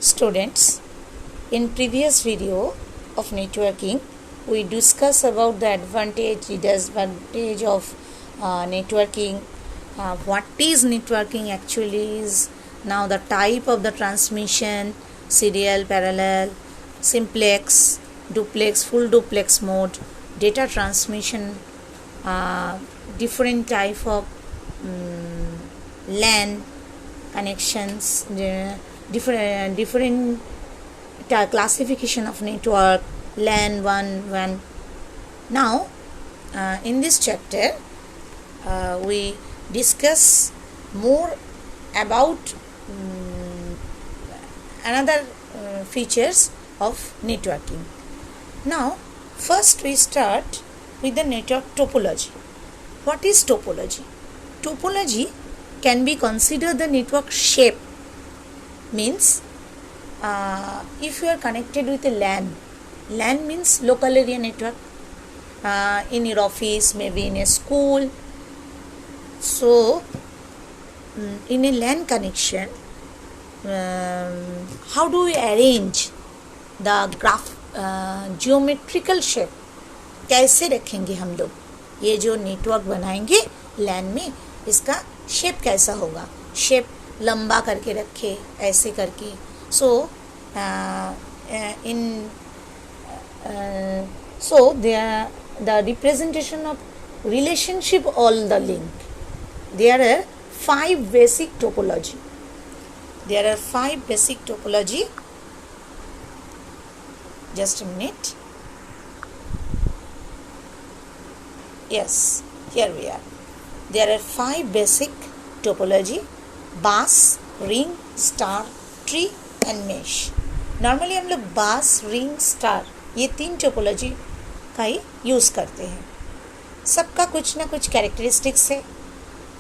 Students, in previous video of networking, we discuss about the advantage, disadvantage of networking. What is networking actually is, now the type of the transmission, serial, parallel, simplex, duplex, full duplex mode, data transmission, different type of LAN connections, different classification of network, LAN 1. Now in this chapter we discuss more about another features of networking. Now first we start with the network topology. What is topology? Topology can be considered the network shape. Means if you are connected with a LAN means local area network, in your office, maybe in a school. So in a LAN connection, how do we arrange the graph, geometrical shape? कैसे रखेंगे हम लोग ये जो network बनाएंगे LAN में, इसका shape कैसा होगा? शेप लंबा करके रखे, ऐसे करके. So the representation of relationship, all the link. There are 5 basic topology. Just a minute. Yes, here we are. There are 5 basic topology: bus, ring, star, tree and mesh. Normally हम लोग बस, ring, star, ये 3 topology का ही use करते हैं. सबका कुछ ना कुछ कैरेक्टरिस्टिक्स है,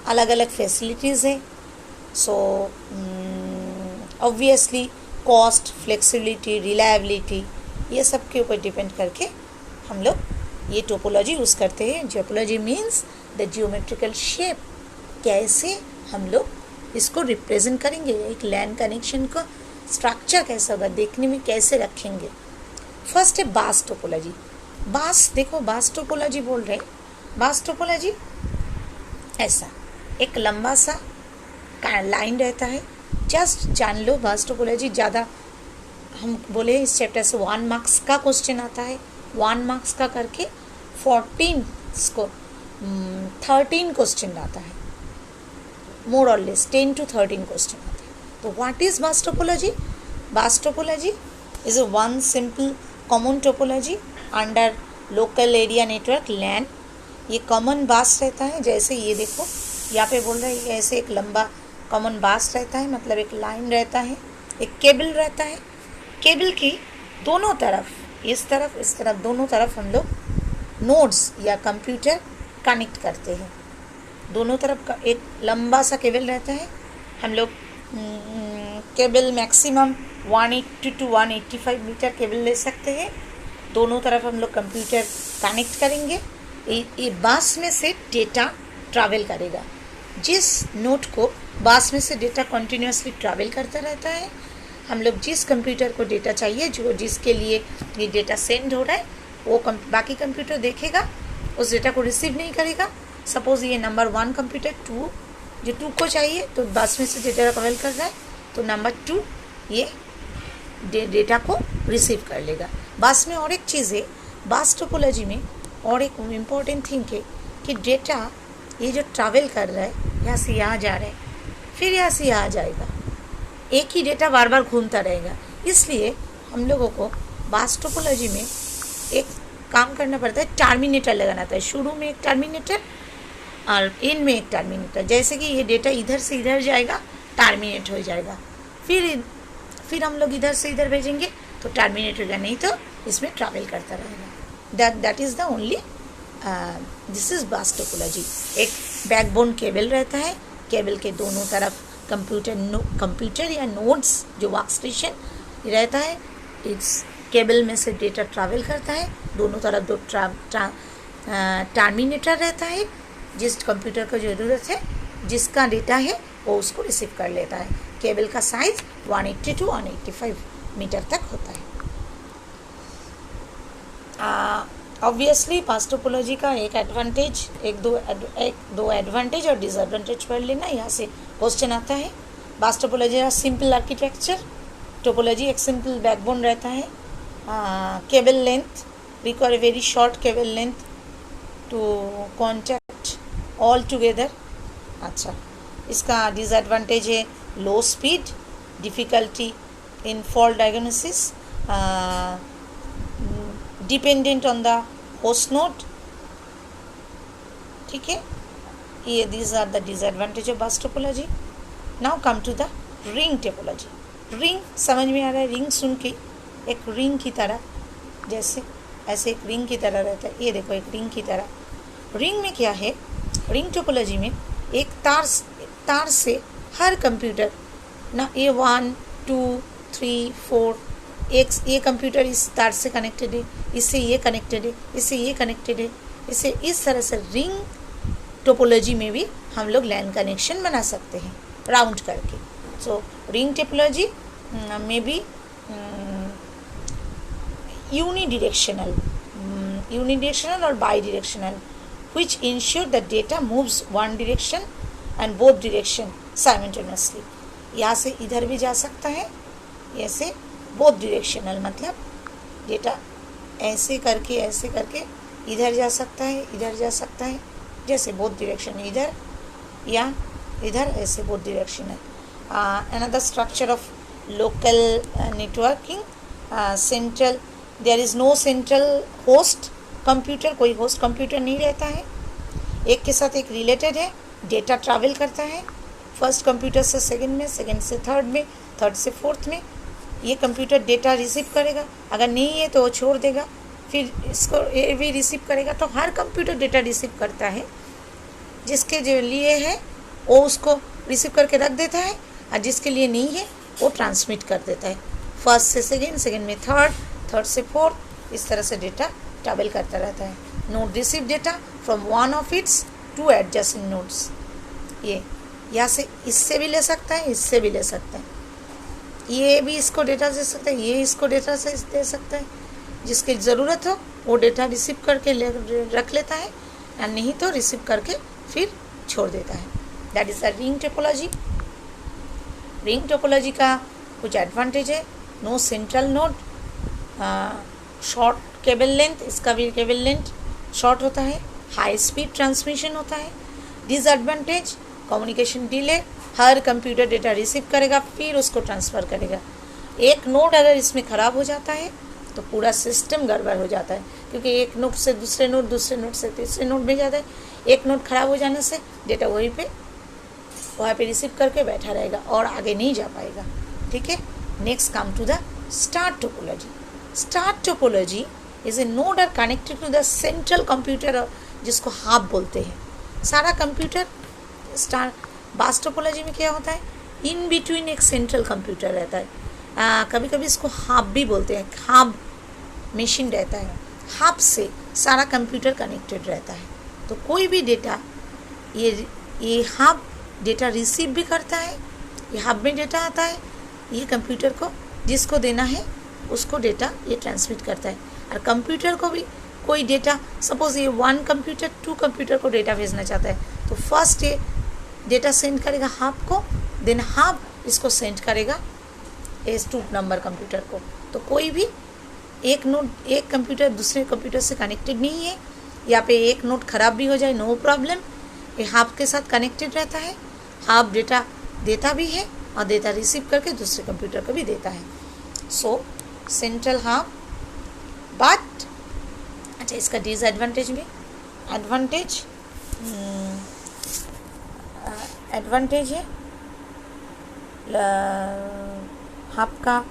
अलग अलग फैसिलिटीज़ है. So obviously cost, flexibility, reliability, ये सब के ऊपर डिपेंड करके हम लोग ये टोपोलॉजी यूज़ करते हैं. Topology means the geometrical shape. कैसे हम लोग इसको रिप्रेजेंट करेंगे, एक लैन कनेक्शन को स्ट्रक्चर कैसा होगा, देखने में कैसे रखेंगे. फर्स्ट है बास टोपोलॉजी. बास, देखो बास टोपोलॉजी बोल रहे हैं. बास टोपोलॉजी ऐसा एक लंबा सा लाइन रहता है. जस्ट जान लो बास टोपोलॉजी. ज़्यादा हम बोले इस चैप्टर से 1 मार्क्स का क्वेश्चन आता है. 1 मार्क्स का करके 13 क्वेश्चन आता है, मोर और लेस 10 to 13 क्वेश्चन आता है. तो व्हाट इज बास टोपोलॉजी? बास topology is a one simple common topology under local area network LAN. ये कॉमन बास रहता है. जैसे ये देखो यहाँ पे बोल रहे हैं, ऐसे एक लंबा कॉमन बास रहता है, मतलब एक लाइन रहता है, एक केबल रहता है. केबल की दोनों तरफ, इस तरफ दोनों तरफ हम लोग नोड्स या कंप्यूटर कनेक्ट करते हैं. दोनों तरफ का एक लंबा सा केबल रहता है. हम लोग cable maximum 180 to 185 metre cable ले सकते हैं. दोनों तरफ हम लोग कंप्यूटर कनेक्ट करेंगे. ये बस में से डेटा ट्रैवल करेगा. जिस नोड को बस में से डेटा कंटिन्यूसली ट्रैवल करता रहता है. हम लोग जिस कंप्यूटर को डेटा चाहिए, जो जिसके लिए ये डेटा सेंड हो रहा है, वो बाकी कंप्यूटर देखेगा, उस डेटा को रिसीव नहीं करेगा. सपोज ये नंबर 1 कंप्यूटर 2, जो 2 को चाहिए तो बस में से डेटा ट्रैवल कर रहा है, तो नंबर 2 ये डेटा को रिसीव कर लेगा. बस में और एक चीज़ है, बस टोपोलॉजी में और एक इम्पॉर्टेंट थिंग है कि डेटा ये जो ट्रैवल कर रहा है, यहाँ से यहाँ जा रहा है, फिर यहाँ से यहाँ जाएगा, एक ही डेटा बार बार घूमता रहेगा. इसलिए हम लोगों को बस टोपोलॉजी में एक काम करना पड़ता है, टर्मिनेटर लगाना था. शुरू में एक टर्मिनेटर और एंड में एक टर्मिनेटर. जैसे कि ये डेटा इधर से इधर जाएगा, टर्मिनेट हो जाएगा, फिर हम लोग इधर से इधर भेजेंगे तो टर्मिनेट होगा, नहीं तो इसमें ट्रैवल करता रहेगा. That is the only, this is बस टोपोलॉजी. एक बैकबोन केबल रहता है. केबल के दोनों तरफ कंप्यूटर या नोड्स, जो वर्क स्टेशन रहता है, इस केबल में से डेटा ट्रैवल करता है. दोनों तरफ 2 टर्मिनेटर रहता है. जिस कंप्यूटर को ज़रूरत है, जिसका डेटा है, वो उसको रिसीव कर लेता है. केबल का साइज 180 टू 185 मीटर तक होता है। ऑब्वियसली बास टोपोलॉजी का एक दो एडवांटेज और डिसएडवांटेज पढ़ लेना। यहाँ से क्वेश्चन आता है। बास टोपोलॉजी का सिंपल आर्किटेक्चर, टोपोलॉजी एक सिंपल बैकबोन रहता है। Cable length require very short cable length to contact all together. अच्छा, इसका डिसएडवांटेज है low speed, difficulty in fault diagnosis, dependent on the host node. ठीक है, ये these are the disadvantage of bus topology. Now come to the ring topology. Ring समझ में आ रहा है? रिंग सुन के एक रिंग की तरह, जैसे ऐसे एक रिंग की तरह रहता है। ये देखो एक रिंग की तरह। रिंग में क्या है? रिंग टोपोलॉजी में एक तार से हर कंप्यूटर ना, ये 1 2 3 4, ये कंप्यूटर इस तार से कनेक्टेड है, इससे ये कनेक्टेड है, इससे ये कनेक्टेड है, इससे इस तरह से रिंग टोपोलॉजी में भी हम लोग लैन कनेक्शन बना सकते हैं राउंड करके। सो रिंग टोपोलॉजी में भी यूनिडिरेक्शनल और by directional, which ensure that data moves one direction and both direction simultaneously। यहाँ से इधर भी जा सकता है, ऐसे both directional मतलब डेटा ऐसे करके इधर जा सकता है, इधर जा सकता है, जैसे both direction इधर या इधर, ऐसे both directional। Another structure of local networking, central, there is no central host computer, कोई होस्ट कंप्यूटर नहीं रहता है। एक के साथ एक रिलेटेड है, डेटा ट्रैवल करता है फर्स्ट कंप्यूटर से सेकंड में, सेकंड से थर्ड में, थर्ड से फोर्थ में। ये कंप्यूटर डेटा रिसीव करेगा, अगर नहीं है तो वो छोड़ देगा, फिर इसको ये भी रिसीव करेगा। तो हर कंप्यूटर डेटा रिसीव करता है, जिसके जो लिए है वो उसको रिसीव करके रख देता है, और जिसके लिए नहीं है वो ट्रांसमिट कर देता है। फर्स्ट से सेकेंड, सेकेंड में थर्ड, थर्ड से फोर्थ, इस तरह से डेटा ट्रैवल करता रहता है। Node receive data from one of its two adjacent nodes. ये यहाँ से इससे भी ले सकता है, इससे भी ले सकता है, ये भी इसको डेटा दे सकता है, ये इसको डेटा से दे सकता है। जिसकी ज़रूरत हो वो डेटा रिसीव करके रख लेता है, और नहीं तो रिसीव करके फिर छोड़ देता है। That is the ring topology. Ring topology का कुछ एडवांटेज है, no central node, short cable length, इसका भी केबल लेंथ शॉर्ट होता है, हाई स्पीड ट्रांसमिशन होता है। डिसएडवांटेज कम्युनिकेशन डिले, हर कंप्यूटर डेटा रिसीव करेगा फिर उसको ट्रांसफ़र करेगा। एक नोड अगर इसमें ख़राब हो जाता है तो पूरा सिस्टम गड़बड़ हो जाता है, क्योंकि एक नोड से दूसरे नोड, दूसरे नोड से तीसरे नोड में जाता है। एक नोड ख़राब हो जाने से डेटा वहाँ पे रिसीव करके बैठा रहेगा और आगे नहीं जा पाएगा। ठीक है, next come to the star topology. Star topology is a node are connected to the central computer, जिसको हब बोलते हैं। सारा कंप्यूटर स्टार बास टोपोलॉजी में क्या होता है, इन बिटवीन एक सेंट्रल कंप्यूटर रहता है। कभी कभी इसको हब भी बोलते हैं, हब मशीन रहता है, हब से सारा कंप्यूटर कनेक्टेड रहता है। तो कोई भी डेटा ये हब डेटा रिसीव भी करता है, ये हब में डेटा आता है, ये कंप्यूटर को जिसको देना है उसको डेटा ये ट्रांसमिट करता है। और कंप्यूटर को भी कोई डेटा, सपोज ये वन कंप्यूटर टू कंप्यूटर को डेटा भेजना चाहता है, तो फर्स्ट ये डेटा सेंड करेगा हब को, देन हब इसको सेंड करेगा इस 2 नंबर कंप्यूटर को। तो कोई भी एक नोड, एक कंप्यूटर दूसरे कंप्यूटर से कनेक्टेड नहीं है। यहाँ पे एक नोड ख़राब भी हो जाए नो प्रॉब्लम, ये हब के साथ कनेक्टेड रहता है। हब डेटा देता भी है और डेटा रिसीव करके दूसरे कंप्यूटर को भी देता है। सो सेंट्रल हब। बट अच्छा, इसका डिसएडवांटेज भी, एडवांटेज है हब का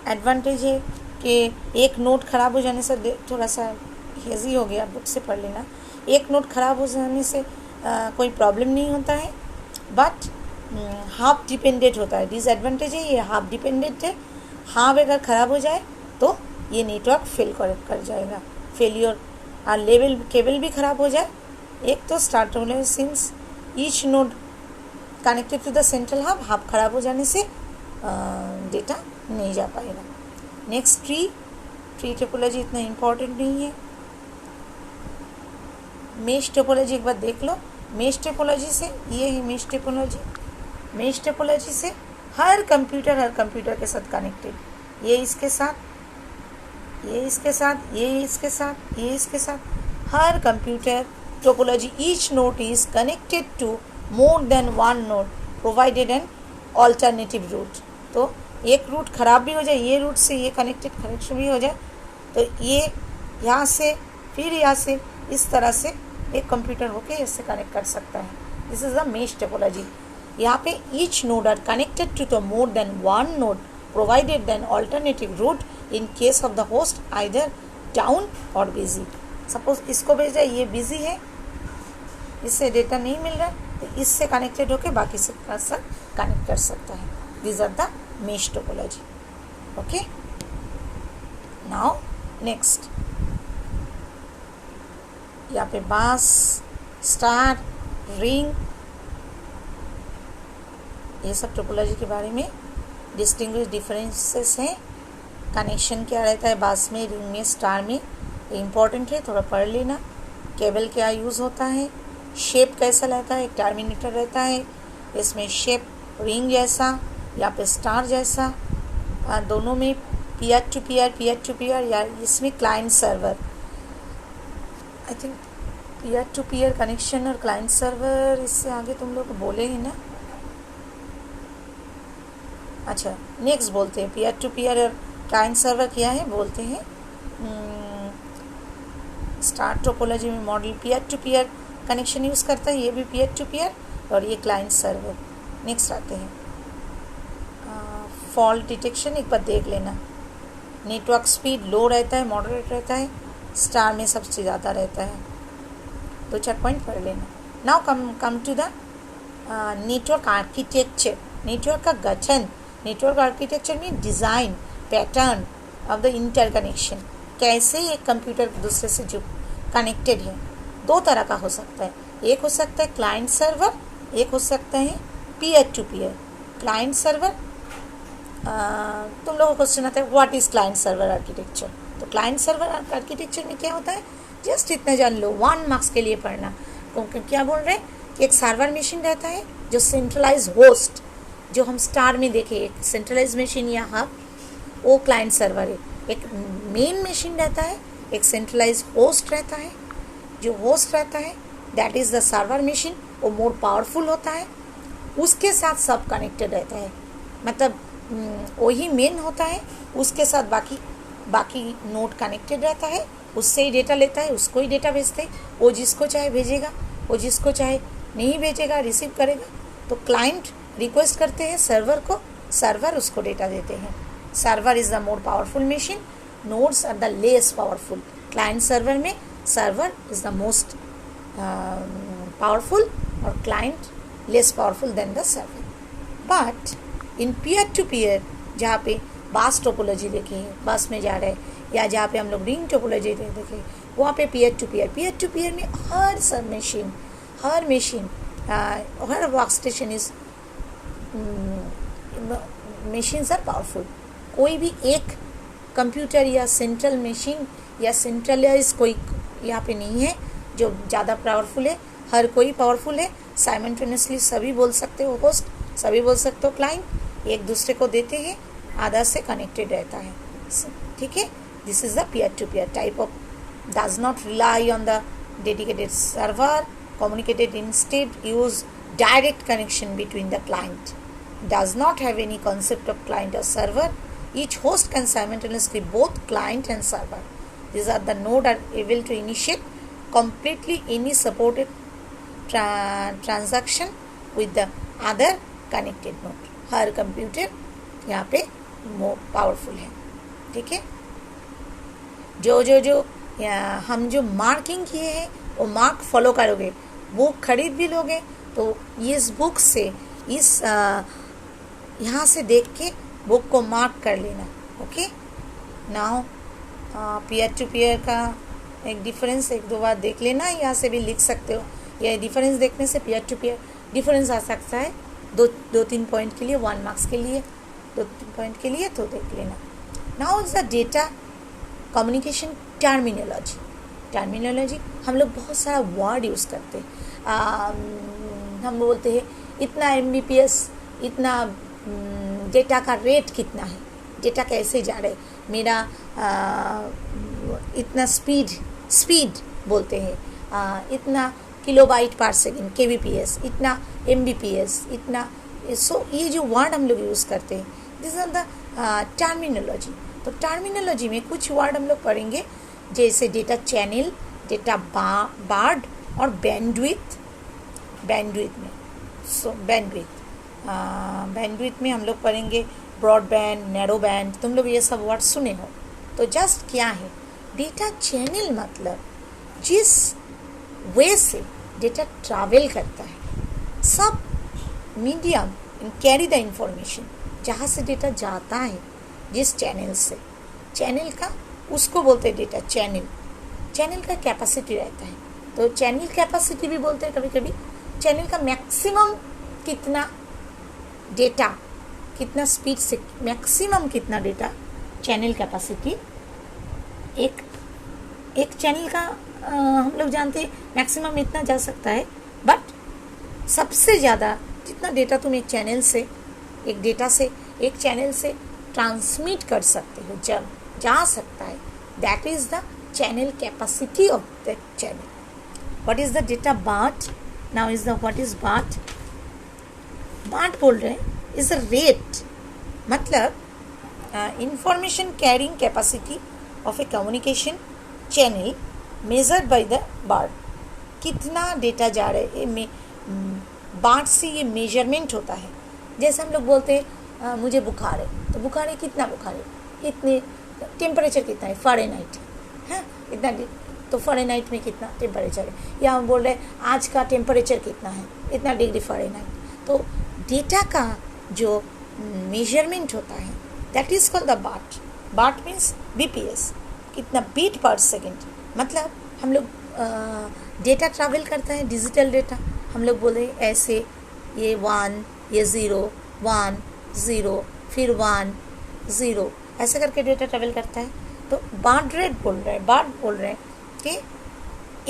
एडवांटेज है कि एक नोट ख़राब हो जाने से, थोड़ा सा हेजी हो गया, बुक से पढ़ लेना। एक नोट ख़राब हो जाने से कोई प्रॉब्लम नहीं होता है, बट हाफ डिपेंडेंट होता है। डिसएडवांटेज है ये हाफ डिपेंडेंट है। हाफ अगर ख़राब हो जाए तो ये नेटवर्क फेल कर जाएगा, फेलियर। और लेवल केबल भी ख़राब हो जाए, एक तो स्टार्ट होने since each node connected to the central hub, hub खराब हो जाने से डेटा नहीं जा पाएगा। नेक्स्ट ट्री टोपोलॉजी इतना इम्पोर्टेंट नहीं है। मेश टोपोलॉजी एक बार देख लो। मेश टोपोलॉजी से, ये है मेश टोपोलॉजी, मेश टोपोलॉजी से हर कंप्यूटर के साथ कनेक्टेड, ये इसके साथ, ये इसके साथ, ये इसके साथ, ये इसके साथ, हर computer topology each node is connected to more than one node provided an alternative route. तो एक रूट खराब भी हो जाए, ये रूट से ये कनेक्शन भी हो जाए, तो ये यहाँ से फिर यहाँ से इस तरह से एक कंप्यूटर होके इससे कनेक्ट कर सकता है। This is the mesh topology. यहाँ पे each node are connected to the more than one node provided then alternative route in case of the host either down और बिजी। सपोज इसको भेजा, ये बिजी है, इससे डेटा नहीं मिल रहा है, तो इससे कनेक्टेड होके बाकी से कनेक्ट कर सकता है। This are the mesh topology. Okay, now next, यहाँ पे बास, स्टार, रिंग, ये सब टोपोलॉजी के बारे में डिस्टिंग्विश डिफरेंसेस हैं। कनेक्शन क्या रहता है बास में, रिंग में, स्टार में, ये इम्पॉर्टेंट है, थोड़ा पढ़ लेना। केबल क्या यूज़ होता है, शेप कैसा रहता है, एक टर्मिनेटर रहता है, इसमें शेप रिंग जैसा या पे स्टार जैसा, दोनों में पीयर टू पीयर या इसमें client server, I think peer to peer connection और क्लाइंट सर्वर, इससे आगे तुम लोग बोले ही ना। अच्छा, नेक्स्ट बोलते हैं पीयर टू पीयर और क्लाइंट सर्वर क्या है, बोलते हैं स्टार टोपोलॉजी में model peer to peer connection use करता है, ये भी पीयर टू पीयर, और ये क्लाइंट सर्वर। नेक्स्ट आते हैं फॉल्ट डिटेक्शन, एक बार देख लेना। नेटवर्क स्पीड लो रहता है, मॉडरेट रहता है, स्टार में सबसे ज़्यादा रहता है। 2-4 पॉइंट पढ़ लेना। Now come to the network architecture. Network का गठन, नेटवर्क आर्किटेक्चर में design pattern of the interconnection, कैसे एक कंप्यूटर दूसरे से जो कनेक्टेड है, दो तरह का हो सकता है। एक हो सकता है क्लाइंट सर्वर, एक हो सकता है peer to peer. Client server, तुम लोगों को क्वेश्चन आता है what is client server architecture. तो क्लाइंट सर्वर आर्किटेक्चर में क्या होता है, जस्ट इतना जान लो, 1 मार्क्स के लिए पढ़ना। क्योंकि क्या बोल रहे हैं कि एक सर्वर मशीन रहता है जो सेंट्रलाइज होस्ट, जो हम स्टार में देखे एक सेंट्रलाइज मशीन या हब, वो क्लाइंट सर्वर है। एक मेन मशीन रहता है, एक सेंट्रलाइज होस्ट रहता है। जो होस्ट रहता है that is the server machine, वो मोर पावरफुल होता है, उसके साथ सब कनेक्टेड रहता है, मतलब वही मेन होता है, उसके साथ बाकी नोड कनेक्टेड रहता है, उससे ही डेटा लेता है, उसको ही डेटा भेजते हैं, वो जिसको चाहे भेजेगा, वो जिसको चाहे नहीं भेजेगा, रिसीव करेगा। तो क्लाइंट रिक्वेस्ट करते हैं सर्वर को, सर्वर उसको डेटा देते हैं। Server is the more powerful machine, nodes are the less powerful. Client server में server is the most powerful और client less powerful than the server. But in peer to peer, जहाँ पे बास topology देखे, बस में जा रहे हैं, या जहाँ पे हम लोग रिंग टोपोलॉजी देखे, वहाँ पे पीयर टू पीयर में हर मशीन हर work station is machines are powerful. कोई भी एक कंप्यूटर या सेंट्रल मशीन या सेंट्रलाइज कोई यहाँ पे नहीं है जो ज़्यादा पावरफुल है, हर कोई पावरफुल है। साइमल्टेनियसली सभी बोल सकते हो होस्ट, सभी बोल सकते हो क्लाइंट, एक दूसरे को देते हैं, आधा से कनेक्टेड रहता है। ठीक है, this is the peer to peer type of, does not rely on the dedicated server, communicated instead use direct connection between the client, does not have any concept of client or server. Each host can simultaneously both client and server. These are the node are able to initiate completely any supported transaction with the other connected node. Her computer यहाँ पे powerful है। ठीक है, जो हम जो marking किए हैं वो मार्क फॉलो करोगे, बुक खरीद भी लोगे तो इस बुक से इस यहाँ से देख के बुक को मार्क कर लेना। Okay, now peer to peer का एक डिफरेंस एक दो बार देख लेना, यहाँ से भी लिख सकते हो। यह डिफरेंस देखने से पीयर टू पीयर डिफरेंस आ सकता है दो तीन पॉइंट के लिए, 1 मार्क्स के लिए, 2-3 पॉइंट के लिए, तो देख लेना. Now is the data communication terminology. Terminology हम लोग बहुत सारा वर्ड यूज़ करते हैं. हम बोलते हैं इतना MBPS, इतना डेटा का रेट कितना है, डेटा कैसे जा रहे, मेरा इतना स्पीड बोलते हैं, इतना किलोबाइट पर सेकेंड KBPS, इतना MBPS, इतना. सो ये जो वर्ड हम लोग यूज़ करते हैं, दिस आर द टर्मिनोलॉजी. तो टर्मिनोलॉजी में कुछ वर्ड हम लोग पढ़ेंगे, जैसे डेटा चैनल, डेटा बार्ड और बैंडविड्थ. बैंडविड्थ में बैंडविड्थ में हम लोग पढ़ेंगे ब्रॉडबैंड, नैरो बैंड. तुम लोग ये सब वर्ड सुने हो. तो जस्ट क्या है डेटा चैनल, मतलब जिस वे से डेटा ट्रैवल करता है, सब मीडियम कैरी द इंफॉर्मेशन, जहाँ से डेटा जाता है जिस चैनल से, चैनल का उसको बोलते हैं डेटा चैनल. चैनल का कैपेसिटी रहता है, तो चैनल कैपेसिटी भी बोलते हैं कभी कभी. चैनल का मैक्सिमम कितना डेटा, कितना स्पीड से मैक्सिमम कितना डेटा, चैनल कैपेसिटी. एक चैनल का हम लोग जानते हैं मैक्सिमम इतना जा सकता है, बट सबसे ज़्यादा जितना डेटा तुम एक चैनल से, एक डेटा से एक चैनल से ट्रांसमिट कर सकते हो, जब जा सकता है, that is the channel capacity of that channel. What is the data BART? Now is the what is BART? BART बोल रहे हैं is a rate, मतलब information carrying capacity of a communication channel measured by the BART. कितना data जा रहा है, BART से ये मेजरमेंट होता है. जैसे हम लोग बोलते हैं मुझे बुखार है, तो बुखार है, कितना बुखार है, इतने, टेम्परेचर कितना है, फ़ारेनहाइट है, इतना, तो फ़ारेनहाइट में कितना टेम्परेचर है, या हम बोल रहे हैं आज का टेम्परेचर कितना है, इतना डिग्री फ़ारेनहाइट. तो डेटा का जो मेजरमेंट होता है that is called the BART. BART means BPS, कितना बीट पर सेकेंड. मतलब हम लोग डेटा ट्रैवल करता है, डिजिटल डेटा, हम लोग बोले ऐसे, ये 1, ये 0, 1, 0, फिर 1, 0, ऐसे करके डेटा ट्रैवल करता है. तो बार्ड रेट बोल रहे हैं कि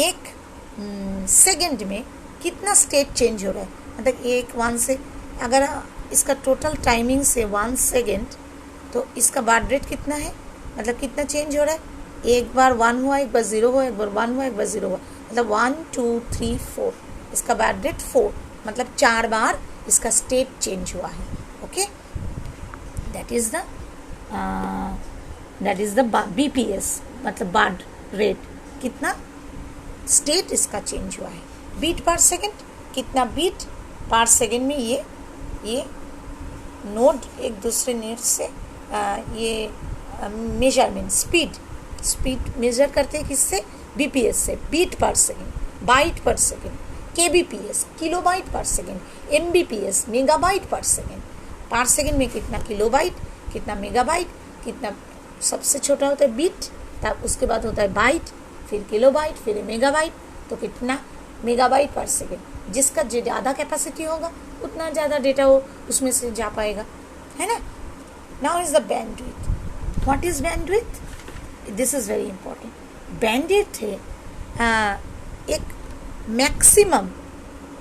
एक सेकंड में कितना स्टेट चेंज हो रहा है. मतलब 1 से, अगर इसका टोटल टाइमिंग से 1 सेकंड, तो इसका बार्ड रेट कितना है, मतलब कितना चेंज हो रहा है. एक बार 1 हुआ, एक बार 0 हुआ, एक बार 1 हुआ, एक बार 0 हुआ, मतलब 1, 2, 3, 4, इसका बार्ड रेट 4, मतलब 4 बार इसका स्टेट चेंज हुआ है. Okay, that is the BPS, मतलब बार्ड रेट, कितना स्टेट इसका चेंज हुआ है. बीट पर सेकंड, कितना बीट पर सेकंड में ये नोड एक दूसरे नोड से ये मेजरमेंट स्पीड मेजर करते हैं, किससे, BPS से, बीट पर सेकंड, बाइट पर सेकंड, KBPS, किलोबाइट पर सेकंड, MBPS, मेगाबाइट पर सेकंड. पर सेकंड में कितना किलोबाइट, कितना मेगाबाइट, कितना, सबसे छोटा होता है बीट, तब उसके बाद होता है बाइट, फिर किलोबाइट, फिर मेगाबाइट, तो कितना मेगाबाइट पर सेकेंड. जिसका ज़्यादा कैपेसिटी होगा उतना ज़्यादा डेटा वो उसमें से जा पाएगा, है ना. Now is the bandwidth. What is bandwidth? This is very important. Bandwidth है एक मैक्सिमम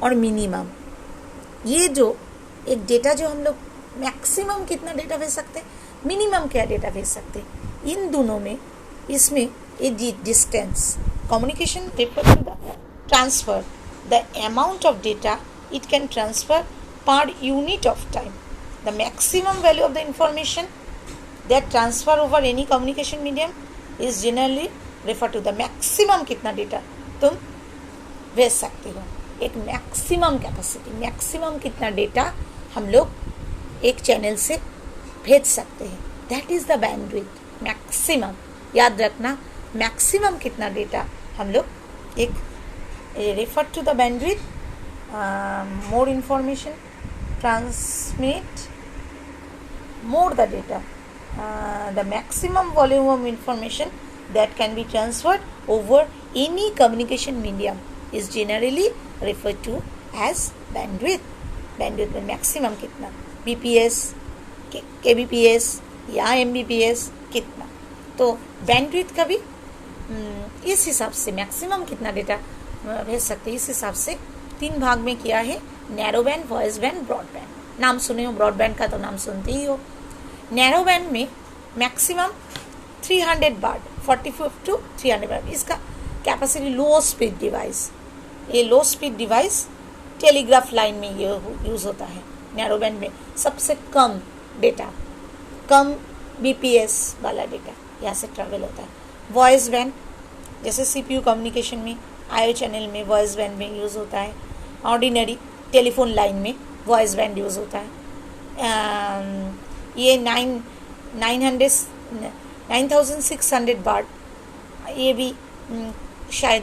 और मिनिमम. ये जो एक डेटा जो हम लोग मैक्सिमम कितना डेटा भेज सकते हैं, मिनिमम क्या डेटा भेज सकते हैं, इन दोनों में, इसमें ये distance communication refer to the transfer the amount of data it can transfer per unit of time. The maximum value of the information that transfer over any communication medium is generally refer to the maximum कितना data तुम भेज सकते हो. एक maximum capacity, maximum कितना data हम लोग एक चैनल से भेज सकते हैं, that is the bandwidth. Maximum याद रखना, मैक्सिमम कितना डेटा हम लोग एक refer to the bandwidth, more information transmit more the data, the maximum volume of information that can be transferred over any communication medium is generally referred to as bandwidth. Bandwidth में maximum कितना, BPS, kbps या Mbps कितना। तो bandwidth का भी इस हिसाब से मैक्सिमम कितना डेटा भेज सकते हैं, इस हिसाब से 3 भाग में किया है, narrow band, voice band, broadband. नाम सुने हो ब्रॉडबैंड का, तो नाम सुनते ही हो। नैरो बैंड में मैक्सिमम 300 बार्ड, 45 to 300 बार्ड इसका कैपेसिटी। लो स्पीड डिवाइस, ये लो स्पीड डिवाइस टेलीग्राफ लाइन में ये यूज़ होता है। नैरो बैंड में सबसे कम डेटा, कम बीपीएस वाला डेटा यहाँ से ट्रैवल होता है। वॉइस बैंड जैसे सीपीयू कम्युनिकेशन में, आईओ चैनल में वॉइस बैंड में यूज़ होता है। ऑर्डिनरी टेलीफोन लाइन में वॉइस बैंड यूज़ होता है। ये 9600 बार्ड, ये भी शायद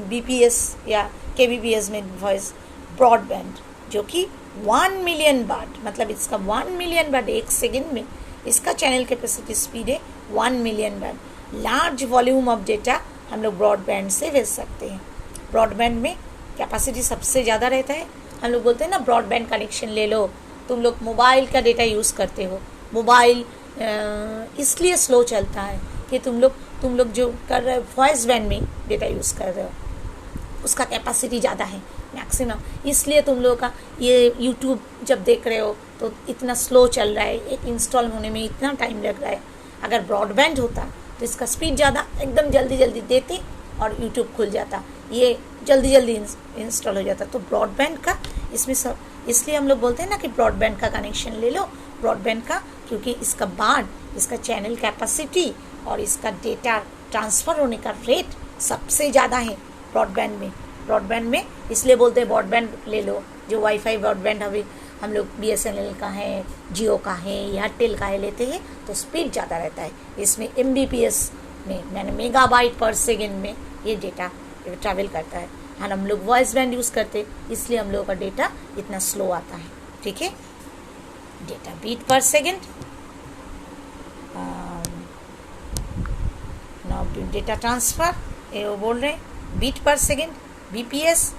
बीपीएस या केबीपीएस में वॉइस। ब्रॉडबैंड जो कि 1 मिलियन बार्ड, मतलब इसका 1 मिलियन बार्ड एक सेकेंड में, इसका चैनल कैपेसिटी स्पीड है 1 million baud. Large volume of data हम लोग ब्रॉडबैंड से भेज सकते हैं। ब्रॉडबैंड में कैपेसिटी सबसे ज़्यादा रहता है। हम लोग बोलते हैं ना ब्रॉडबैंड कनेक्शन ले लो, तुम लोग मोबाइल का डेटा यूज़ करते हो, मोबाइल इसलिए स्लो चलता है कि तुम लोग जो कर रहे हो वॉइस बैंड में डेटा यूज़ कर रहे हो, उसका कैपेसिटी ज़्यादा है मैक्सिमम, इसलिए तुम लोगों का ये यूट्यूब जब देख रहे हो तो इतना स्लो चल रहा है, एक इंस्टॉल होने में इतना टाइम लग रहा है। अगर ब्रॉडबैंड होता तो इसका स्पीड ज़्यादा, एकदम जल्दी जल्दी देते और यूट्यूब खुल जाता, ये जल्दी जल्दी इंस्टॉल हो जाता। तो ब्रॉडबैंड का इसमें सब, इसलिए हम लोग बोलते हैं ना कि ब्रॉडबैंड का कनेक्शन ले लो, ब्रॉडबैंड का, क्योंकि इसका बार्ड, इसका चैनल कैपेसिटी और इसका डेटा ट्रांसफ़र होने का रेट सबसे ज़्यादा है ब्रॉडबैंड में। ब्रॉडबैंड में इसलिए बोलते हैं ब्रॉडबैंड ले लो, जो वाईफाई ब्रॉडबैंड अभी हम लोग बीएसएनएल का है, जियो का है, एयरटेल का है लेते हैं तो स्पीड ज़्यादा रहता है। इसमें एमबीपीएस में, मैंने मेगाबाइट पर सेकेंड में ये डेटा ट्रैवल करता है। और हम लोग वॉइस बैंड यूज़ करते, इसलिए हम लोगों का डेटा इतना स्लो आता है। ठीक है, डेटा बीट पर सेकेंड, नाउ डेटा ट्रांसफ़र, ये वो बोल रहे हैं बीट पर सेकेंड, बीपीएस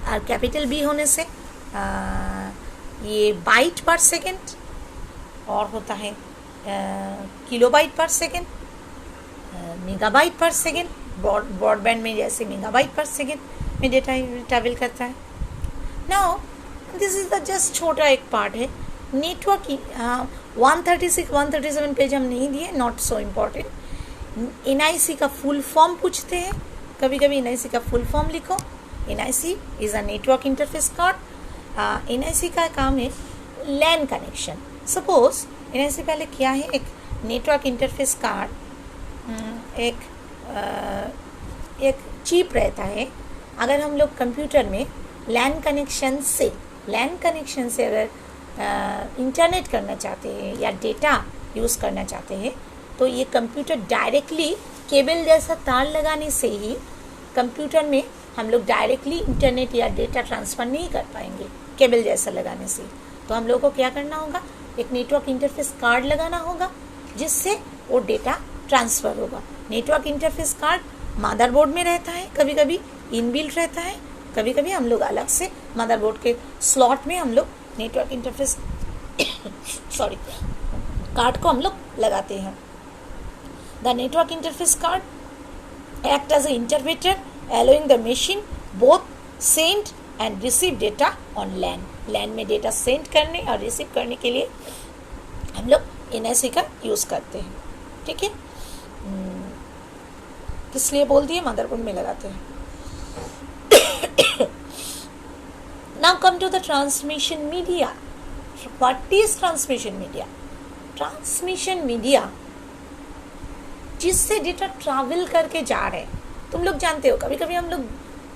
और कैपिटल बी होने से ये बाइट पर सेकेंड, और होता है किलोबाइट पर सेकेंड, मेगाबाइट पर सेकेंड। ब्रॉडबैंड में जैसे मेगाबाइट पर सेकेंड में डेटा ट्रैवल करता है। Now this is the just छोटा एक पार्ट है नेटवर्क। 137 पेज हम नहीं दिए, नॉट सो इम्पॉर्टेंट। एनआईसी का फुल फॉर्म पूछते हैं कभी कभी, एनआईसी का फुल फॉर्म लिखो। NIC is a network interface card. NIC का काम है लैन कनेक्शन। सपोज एनआईसी पहले क्या है, एक नेटवर्क इंटरफेस कार्ड, एक चिप रहता है। अगर हम लोग कंप्यूटर में लैन कनेक्शन से अगर इंटरनेट करना चाहते हैं या डेटा यूज़ करना चाहते हैं, तो ये कंप्यूटर डायरेक्टली केबल जैसा तार लगाने से ही कंप्यूटर में हम लोग डायरेक्टली इंटरनेट या डेटा ट्रांसफ़र नहीं कर पाएंगे केबल जैसा लगाने से। तो हम लोगों को क्या करना होगा, एक नेटवर्क इंटरफेस कार्ड लगाना होगा जिससे वो डेटा ट्रांसफ़र होगा। नेटवर्क इंटरफेस कार्ड मदरबोर्ड में रहता है, कभी कभी इनबिल्ट रहता है, कभी कभी हम लोग अलग से मदरबोर्ड के स्लॉट में हम लोग नेटवर्क इंटरफेस कार्ड को हम लोग लगाते हैं। The network interface card act as an interpreter allowing the machine both send and receive data on LAN। LAN में डेटा सेंड करने और रिसीव करने के लिए हम लोग NIC का यूज़ करते हैं। ठीक है, इसलिए बोल दिए मदरबोर्ड में लगाते हैं। Now come to the transmission media. What is transmission media? Transmission media जिससे डेटा ट्रैवल करके जा रहे हैं। तुम लोग जानते हो कभी कभी हम लोग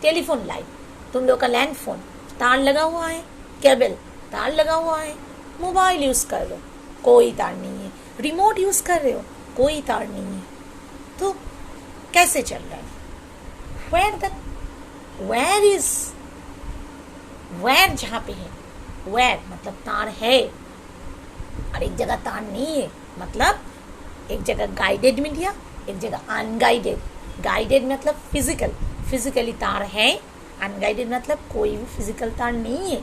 टेलीफोन लाइन, तुम लोग का लैंड फोन तार लगा हुआ है, केबल तार लगा हुआ है, मोबाइल यूज़ कर लो कोई तार नहीं है, रिमोट यूज़ कर रहे हो कोई तार नहीं है, तो कैसे चल रहा है? वेयर जहाँ पे है, वेयर मतलब तार है और एक जगह तार नहीं है, मतलब एक जगह गाइडेड मीडिया, एक जगह अनगाइडेड। गाइडेड मतलब फिजिकली तार है, अनगाइडेड मतलब कोई भी फिजिकल तार नहीं है।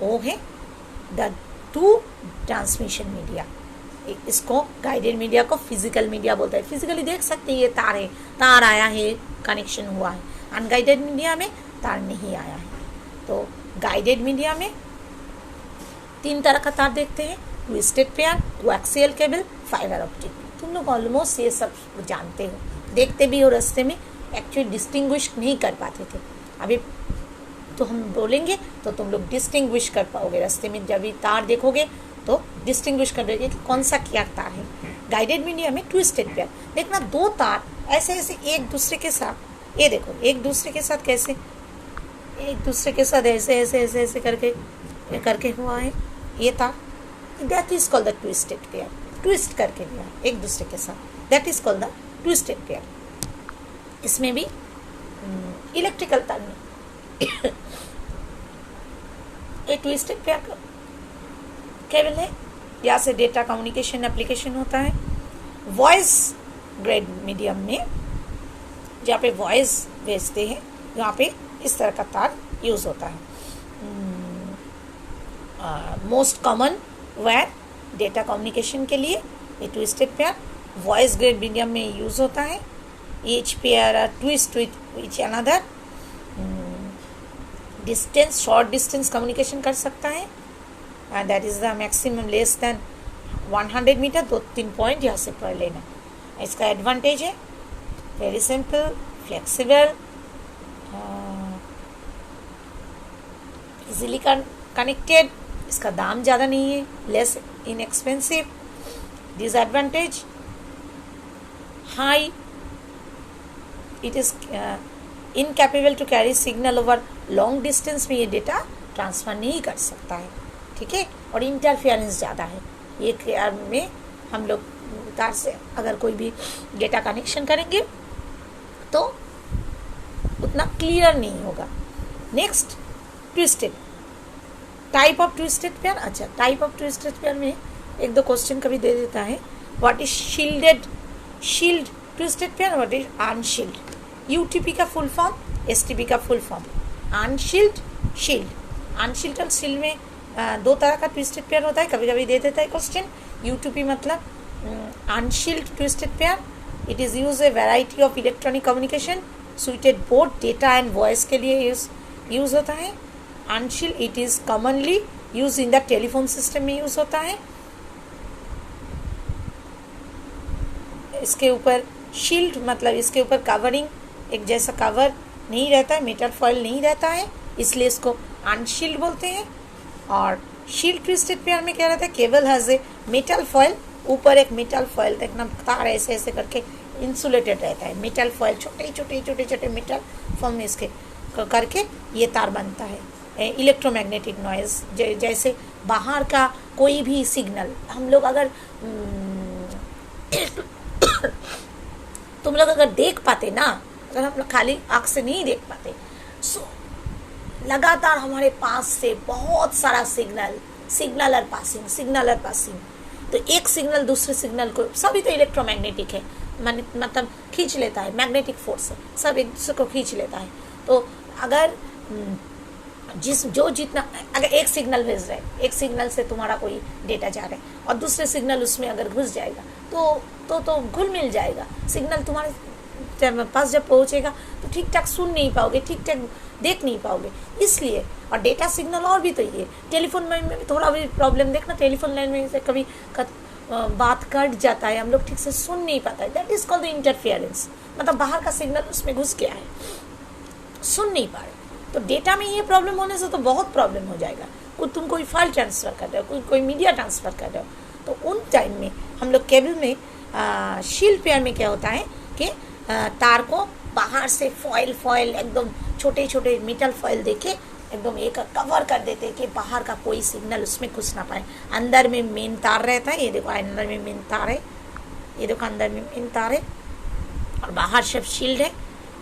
वो है द टू ट्रांसमिशन मीडिया। इसको गाइडेड मीडिया को फिजिकल मीडिया बोलते हैं। फिजिकली देख सकते हैं ये तार है, तार आया है, कनेक्शन हुआ है। अनगाइडेड मीडिया में तार नहीं आया है। तो गाइडेड मीडिया में 3 तरह का तार देखते हैं, twisted pair, coaxial cable, fibre optic. तुम लोग ऑलमोस्ट ये सब जानते हो, देखते भी हो रास्ते में, एक्चुअली डिस्टिंग्विश नहीं कर पाते थे। अभी तो हम बोलेंगे तो तुम लोग डिस्टिंग्विश कर पाओगे। रास्ते में जब भी तार देखोगे तो डिस्टिंग्विश कर दोगे कि कौन सा क्या तार है। गाइडेड मीडिया में ट्विस्टेड पेयर, देखना 2 तार ऐसे ऐसे एक दूसरे के साथ, ये देखो एक दूसरे के साथ कैसे, एक दूसरे के साथ ऐसे ऐसे ऐसे ऐसे करके हुआ है ये तार, that is called the twisted pair. Twist करके दिया एक दूसरे के साथ, that is called the twisted pair. इसमें भी इलेक्ट्रिकल तार में ये ट्विस्टेड पेयर केबल है, यहाँ से डेटा कम्युनिकेशन एप्लीकेशन होता है। वॉइस ग्रेड मीडियम में जहाँ पे वॉइस भेजते हैं यहाँ पे इस तरह का तार यूज होता है। Most common wire data communication के लिए ये twisted pair. Voice grade medium में यूज होता है। Each pair twist with each other. Distance, short distance communication कर सकता है, and that is the maximum less than 100 मीटर। 2-3 पॉइंट यहाँ से पढ़ लेना। इसका एडवांटेज है very simple, flexible, easily connected. इसका दाम ज़्यादा नहीं है, less inexpensive. Disadvantage high, it is incapable to carry signal over long distance में ये डेटा ट्रांसफर नहीं कर सकता है, ठीक है। और इंटरफेरेंस ज़्यादा है। ये केयर में हम लोग तार से अगर कोई भी डेटा कनेक्शन करेंगे तो उतना क्लियर नहीं होगा। Next, twisted type of twisted pair. अच्छा, टाइप ऑफ ट्विस्टेड पेयर में 1-2 क्वेश्चन कभी दे देता है। What is shield twisted pair, what is unshield. UTP का फुल फॉर्म, एसटीपी का full form. Unshield, shield. Unshield और शील्ड में 2 तरह का ट्विस्टेड पेयर होता है, कभी कभी दे देता है क्वेश्चन। यूटीपी मतलब unshield twisted pair. It is use a variety of electronic communication suited both data and voice के लिए यूज होता है। Unshield it is commonly use in the telephone system में यूज होता है। इसके ऊपर शील्ड मतलब इसके ऊपर कवरिंग, एक जैसा कवर नहीं रहता है, मेटल फॉइल नहीं रहता है, इसलिए इसको अनशील्ड बोलते हैं। और शील्ड ट्विस्टेड पेयर में क्या रहता है, cable has a metal foil, ऊपर एक मेटल फॉइल, देखना तार ऐसे ऐसे करके इंसुलेटेड रहता है। मेटल फॉइल छोटे मेटल फॉर्म में इसके करके ये तार बनता है। इलेक्ट्रोमैग्नेटिक नॉइज, जैसे बाहर का कोई भी सिग्नल हम लोग अगर तुम लोग अगर देख पाते ना, अगर हम लोग खाली आँख से नहीं देख पाते, सो लगातार हमारे पास से बहुत सारा सिग्नल आर पासिंग, तो एक सिग्नल दूसरे सिग्नल को, सभी तो इलेक्ट्रोमैग्नेटिक है, मतलब खींच लेता है, मैग्नेटिक फोर्स है, सब एक दूसरे को खींच लेता है। तो अगर जितना अगर एक सिग्नल भेज रहा है, एक सिग्नल से तुम्हारा कोई डेटा जा रहा है और दूसरे सिग्नल उसमें अगर घुस जाएगा तो घुल मिल जाएगा। सिग्नल तुम्हारे पास जब पहुंचेगा तो ठीक ठाक सुन नहीं पाओगे, ठीक ठाक देख नहीं पाओगे, इसलिए। और डेटा सिग्नल और भी तो ये टेलीफोन लाइन में भी थोड़ा भी प्रॉब्लम, देखना टेलीफोन लाइन में से कभी बात कट जाता है, हम लोग ठीक से सुन नहीं पाता है, that is called the interference. मतलब बाहर का सिग्नल उसमें घुस गया है, सुन नहीं पा रहे। तो डेटा में ये प्रॉब्लम होने से तो बहुत प्रॉब्लम हो जाएगा। तुम कोई फाइल ट्रांसफ़र कर रहे हो, कोई मीडिया ट्रांसफ़र कर रहे हो, तो उन टाइम में हम लोग केबल में शील्ड पेयर में क्या होता है कि तार को बाहर से फॉइल एकदम छोटे मेटल फॉइल देके एकदम एक कवर कर देते कि बाहर का कोई सिग्नल उसमें घुस ना पाए। अंदर में मेन तार रहता है, ये देखो अंदर में मेन तार है, ये देखो अंदर में मेन तार है, और बाहर सिर्फ शील्ड है,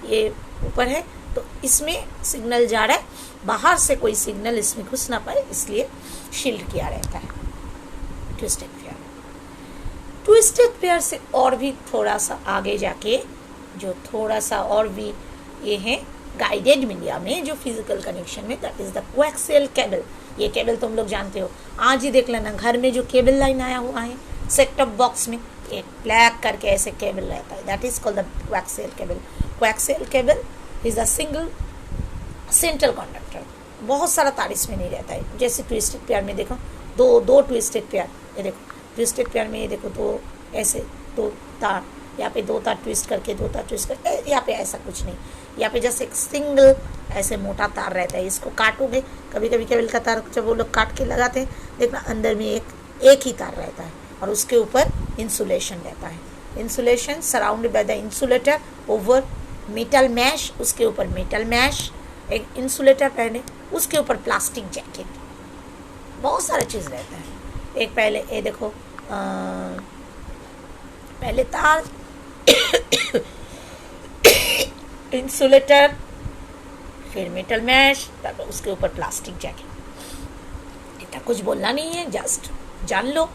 ये ऊपर है, तो इसमें सिग्नल जा रहा है, बाहर से कोई सिग्नल इसमें घुस ना पाए, इसलिए शील्ड किया रहता है ट्विस्टेड पेयर। ट्विस्टेड पेयर से और भी थोड़ा सा आगे जाके जो थोड़ा सा और भी ये है गाइडेड मीडिया में जो फिजिकल कनेक्शन में, that is the coaxial cable. ये केबल तुम लोग जानते हो, आज ही देख लेना घर में जो केबल लाइन आया हुआ है सेट टॉप बॉक्स में, एक ब्लैक करके ऐसे केबल रहता है, that is called the coaxial cable. Coaxial cable is a single central conductor, बहुत सारा तार इसमें नहीं रहता है। जैसे ट्विस्टेड पेयर में देखो, दो ट्विस्टेड पेयर, ये देखो ट्विस्टेड पेयर में, ये देखो दो ऐसे दो तार, यहाँ पे दो तार ट्विस्ट करके, दो तार ट्विस्ट करके, यहाँ पे ऐसा कुछ नहीं, यहाँ पे जस्ट एक सिंगल ऐसे मोटा तार रहता है। इसको काटोगे, कभी कभी केबल का तार जब वो लोग काट के लगाते हैं, देखना अंदर में एक ही तार रहता है और उसके ऊपर इंसुलेशन रहता है। Insulation surrounded by the insulator over metal mesh, उसके ऊपर मेटल मैश, एक इंसुलेटर पहने, उसके ऊपर प्लास्टिक जैकेट, बहुत सारा चीज़ रहता है। एक पहले ये देखो पहले तार इंसुलेटर, फिर मेटल मैश, तब उसके ऊपर प्लास्टिक जैकेट। इतना कुछ बोलना नहीं है, जस्ट जान लो।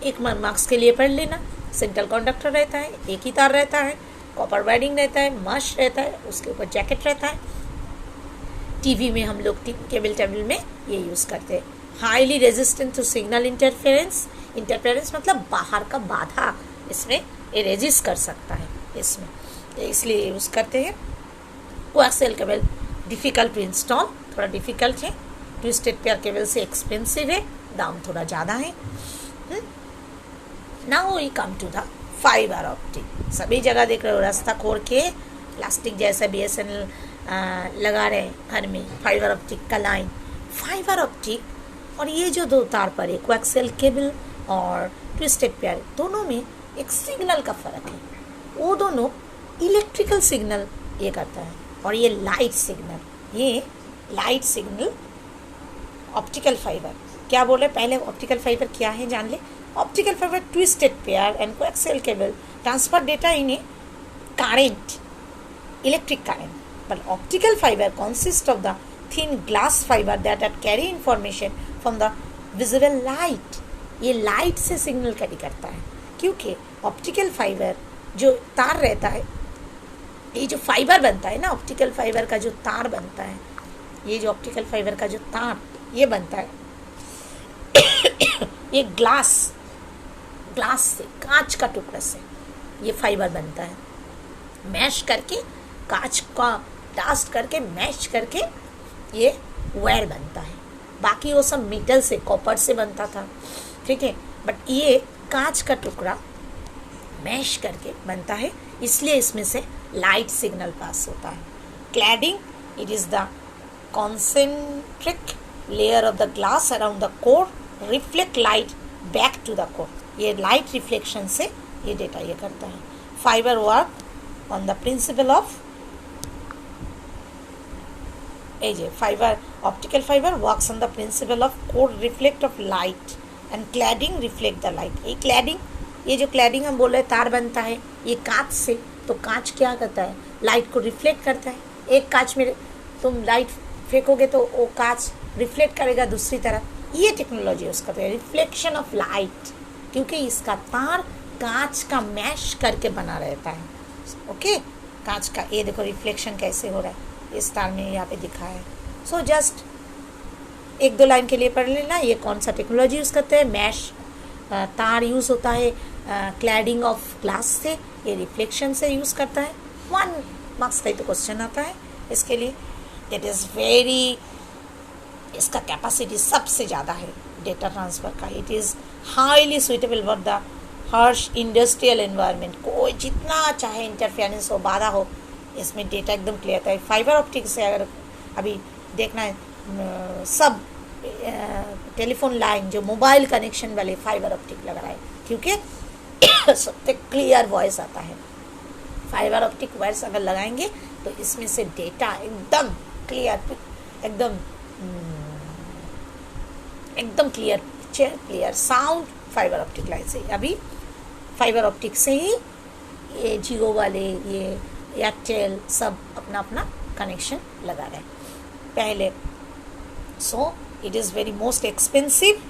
एक मार्क्स के लिए पढ़ लेना। सेंट्रल कंडक्टर रहता है, एक ही तार रहता है, कॉपर वायरिंग रहता है, मश रहता है, उसके ऊपर जैकेट रहता है। टीवी में हम लोग केबल टेबल में ये यूज़ करते हैं। Highly resistant to signal interference, interference मतलब बाहर का बाधा, इसमें ये रेजिस्ट कर सकता है, इसमें इसलिए यूज़ करते हैं। Coaxial cable difficult to install, थोड़ा डिफ़िकल्ट है। ट्विस्टेड पेयर केबल से एक्सपेंसिव है, दाम थोड़ा ज़्यादा है। Now we come to the fibre optic. सभी जगह देख रहे हो रास्ता खोल के प्लास्टिक जैसा BSNL लगा रहे हैं घर में, फाइबर ऑप्टिक का लाइन। फाइबर ऑप्टिक और ये जो दो तार पर है कोएक्सियल केबल और ट्विस्टेड पेयर, दोनों में एक सिग्नल का फ़र्क है। वो दोनों इलेक्ट्रिकल सिग्नल ये करता है और ये लाइट सिग्नल, ये लाइट सिग्नल। ऑप्टिकल फाइबर क्या बोले पहले, ऑप्टिकल फाइबर क्या है जान ले। Optical fibre twisted pair and coaxial cable transfer data in A current, electric current, but optical fiber consists of the thin glass fiber that carry information from the visible light। ये light से signal carry करता है, क्योंकि optical fibre जो तार रहता है, ये जो फाइबर बनता है ना, ऑप्टिकल फाइबर का जो तार बनता है, ये जो ऑप्टिकल फाइबर का जो तार ये बनता है ये ग्लास से, कांच का टुकड़ा से ये फाइबर बनता है। मैश करके, कांच का डास्ट करके मैश करके ये वायर बनता है। बाकी वो सब मेटल से, कॉपर से बनता था, ठीक है, बट ये कांच का टुकड़ा मैश करके बनता है, इसलिए इसमें से लाइट सिग्नल पास होता है। Cladding, it is the concentric layer of the glass around the core, reflect light back to the core. ये लाइट रिफ्लेक्शन से ये डेटा ये करता है। Fiber work on the principle of fiber, optical fiber works on the principle of core reflect of light and cladding reflect the light. ये cladding, ये जो cladding हम बोल रहे हैं तार बनता है ये कांच से, तो कांच क्या करता है, लाइट को रिफ्लेक्ट करता है। एक कांच में तुम लाइट फेंकोगे तो वो कांच रिफ्लेक्ट करेगा दूसरी तरफ, ये टेक्नोलॉजी उसका तो है, रिफ्लेक्शन ऑफ लाइट, क्योंकि इसका तार कांच का मैश करके बना रहता है। ओके, कांच का ये देखो रिफ्लेक्शन कैसे हो रहा है, इस तार में यहाँ पे दिखा है। सो जस्ट एक दो लाइन के लिए पढ़ लेना, ये कौन सा टेक्नोलॉजी यूज़ करते हैं। मैश तार यूज़ होता है क्लैडिंग ऑफ ग्लास से, ये रिफ्लेक्शन से यूज़ करता है। 1 मार्क्स का ही तो क्वेश्चन आता है इसके लिए। इट इज़ वेरी, इसका कैपेसिटी सबसे ज़्यादा है डेटा ट्रांसफ़र का। It is highly suitable for the harsh industrial environment. कोई जितना चाहे इंटरफेरेंस हो, बाधा हो, इसमें डेटा एकदम क्लियर था। फाइबर ऑप्टिक से अगर अभी देखना है, सब टेलीफोन लाइन जो मोबाइल कनेक्शन वाले फाइबर ऑप्टिक लगा रहा है, क्योंकि सबसे क्लियर वॉइस आता है। फाइबर ऑप्टिक वायर्स अगर लगाएंगे तो इसमें से डेटा एकदम क्लियर, एकदम clear picture, clear sound fibre optic line से। अभी फाइबर ऑप्टिक से ही ये जियो वाले, ये एयरटेल सब अपना अपना कनेक्शन लगा रहे हैं पहले। So it is very most expensive,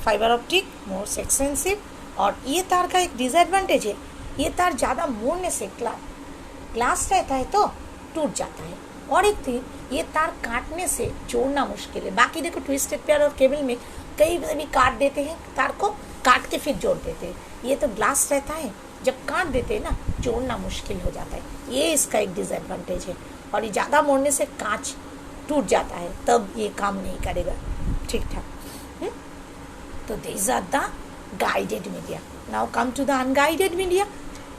fibre optic most expensive. और ये तार का एक डिसएडवांटेज है, ये तार ज़्यादा मोड़ने से ग्लास रहता है तो टूट जाता है, और एक थी, ये तार काटने से जोड़ना मुश्किल है। बाकी देखो ट्विस्टेड पेयर और केबल में कई भी काट देते हैं, तार को काट के फिर जोड़ देते हैं। ये तो ग्लास रहता है, जब काट देते हैं ना, जोड़ना मुश्किल हो जाता है। ये इसका एक डिसएडवांटेज है। और ये ज़्यादा मोड़ने से कांच टूट जाता है, तब ये काम नहीं करेगा ठीक ठाक। तो this are the guided media. Now come to the unguided media.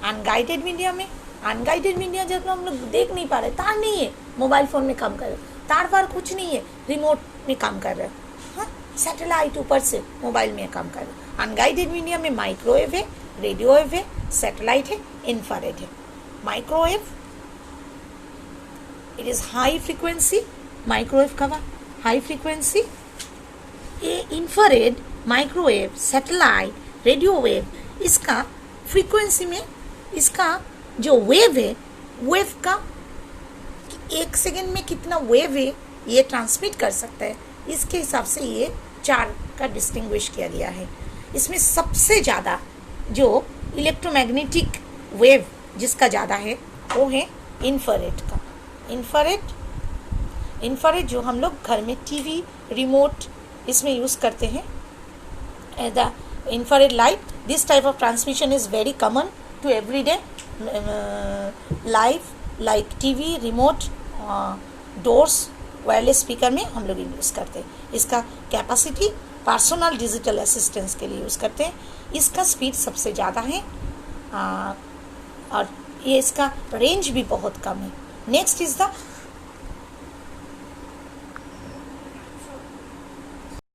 Unguided media में, अनगाइडेड मीडिया जब हम लोग देख नहीं पा रहे, तार नहीं है, मोबाइल फ़ोन में काम कर रहे, तार वार कुछ नहीं है, रिमोट में काम कर रहे, हाँ, सैटेलाइट ऊपर से मोबाइल में काम कर रहे। अनगाइडेड मीडिया में माइक्रोवेव है, रेडियो वेव है, सैटेलाइट है, इंफ्रारेड है। Microwave it is high frequency, microwave का हाई फ्रीक्वेंसी। ये infrared, microwave, satellite, radio wave, इसका फ्रीक्वेंसी में इसका जो वेव है, वेव का 1 सेकेंड में कितना वेव है ये ट्रांसमिट कर सकता है, इसके हिसाब से ये 4 का डिस्टिंग्विश किया गया है। इसमें सबसे ज़्यादा जो इलेक्ट्रोमैग्नेटिक वेव जिसका ज़्यादा है वो है इंफ्रारेड का। इंफ्रारेड जो हम लोग घर में टीवी, रिमोट इसमें यूज़ करते हैं। The infrared light, this type of transmission is very common to everyday life, like TV, remote, doors, wireless speaker में हम लोग यूज़ करते हैं। इसका कैपेसिटी पर्सनल डिजिटल असिस्टेंस के लिए यूज़ करते हैं। इसका स्पीड सबसे ज़्यादा है और ये इसका रेंज भी बहुत कम है। Next is the